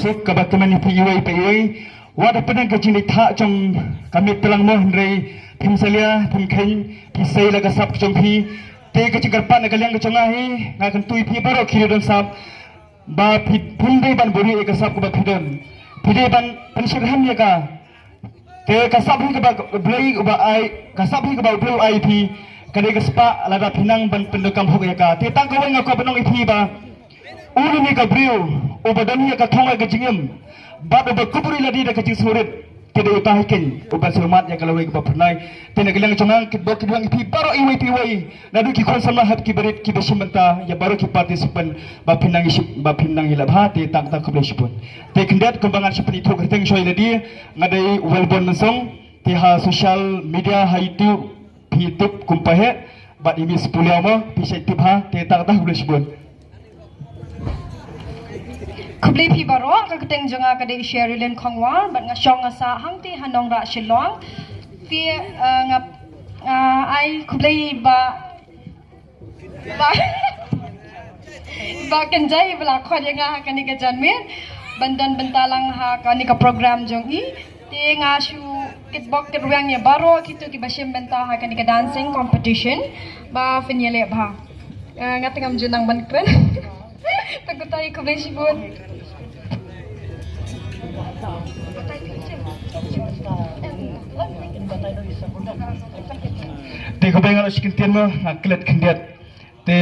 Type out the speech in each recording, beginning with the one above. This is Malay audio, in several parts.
masuk ke bataman PUI wada pedang kecil tak jong kami telang moh hendrai tim salia tim kain pisai laga sap jong pi te kecil karpan nak kalian kecengahi ngakan tui pi baru kiri don sap ba pindai ban buri eka sap ke bapidon pindai ban pensyirhan ya ka te kasap hi ke ba blai ke ba ai kasap hi ke ba blai ai pi kadai ke spa lada pinang ban pendekam hok ya ka te tang kawai ngako benong ipi ba ulu ni ka brio obadan ya ka thongai ke jingem bab ba kuburi ladi da kecil surit tidak utahikin ubat selamat ya kalau kita pernah tidak gelang cengang kita bilang ipi baru iwi piwai nadu ki kon sama hat ki berit ki besimenta ya baru ki partisipan bapinang hilap hati tak kebelah sipun te kendat kembangan seperti itu kerteng shoy ladi ngadai welbon mensong ti ha social media ha YouTube kumpahe bat imi 10 ama pisai tip ha te tak kebelah sipun Kubli pi baro ka keteng jonga ka de Sherilyn Khongwar bat nga shong asa hang ti hanong ra shilong ti nga ai kubli ba kenjai bela kho nga ka ni ka janmin bandan bentalang ha ka ni ka program jong i ti nga shu kitbok kitwang ya baro kitu ki basim benta ha ka ni ka dancing competition ba finyele ba nga tengam junang ban kren tagutai ko bless bon te ko bengal sikin tian mo aklet kendiat te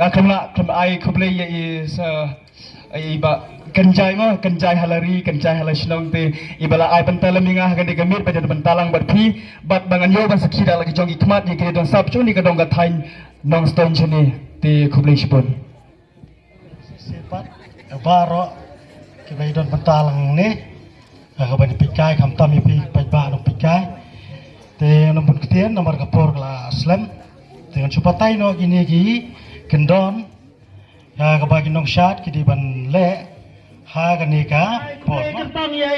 akamla kam ai ko blai is ai ba kenjai mo kenjai halari kenjai halashnong te ibala ai pantalam ninga gande gamit ba jad pantalang bat phi bat bangan yo ba sakira lagi jongi kmat ni ke don sap chu ni ka dong ga thain nong stone chini te ko blai sipon sepat baro kibai don pentalang ni kabani pikai kam tami pi pajba no pikai te nomor ketian nomor kapor kala aslam dengan supatai no gini gi kendon ya kabagi nong shat kidi ban le ha ganika por kertang ya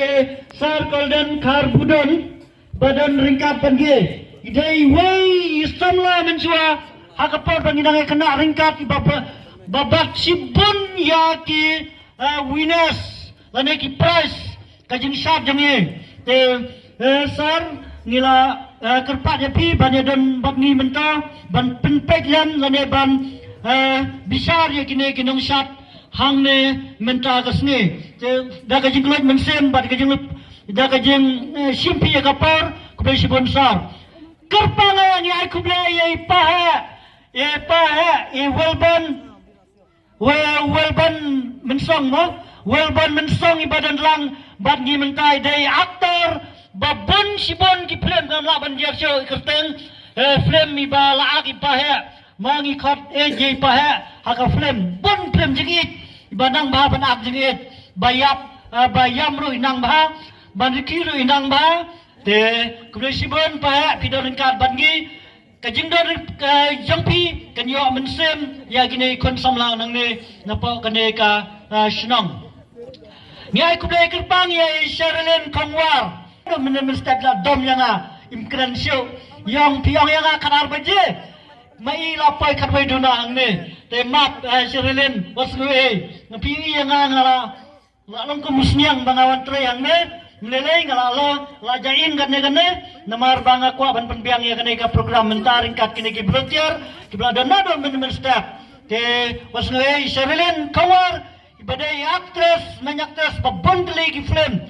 sar golden karbudon badan ringkap pange idai wei istamla mensua ha kapor banginang kena ringkap babak sibun ya ki winners lane ki prize kajing sat jangi te sar ngila kerpat ya pi banya don bagni menta ban penpek yan lane ban bisar ya kine kinong sat hang ne menta kasne te da kajing kloj mensem bat kajing da kajing simpi ya kapar kubai sibon sar kerpanga ni ai kubai ya pa welban mensong mo welban mensong ibadan lang bat ni mentai dai aktor babon sibon ki film kan la ban dia show kerteng film mi ba la ki pa he mangi khat je pa he ha ka film bon film jigit ibadang ba ban ak jigit bayam ru inang ba ban ki ru inang ba te kulo sibon pa he pidon kat ban gi kajing don jangpi kanyo mensem ya gine kon samlang nang ne napo kane ka shnong ngai kublai kerpang ya Sherilyn Khongwar men mestadla dom yanga imkran show yang piang yanga kanar baje mai la pai khatwai duna ang ne te map Sherilyn waswe ngapi yanga ngala la long ko musniang bangawan tre yang ne nilai ngala la jain gane namar banga kwa ban penbiang ya kene ka program mentaring kat kene ki volunteer ki blada nado men staff te waswe Sherilyn Khongwar ibadai actress babon ki film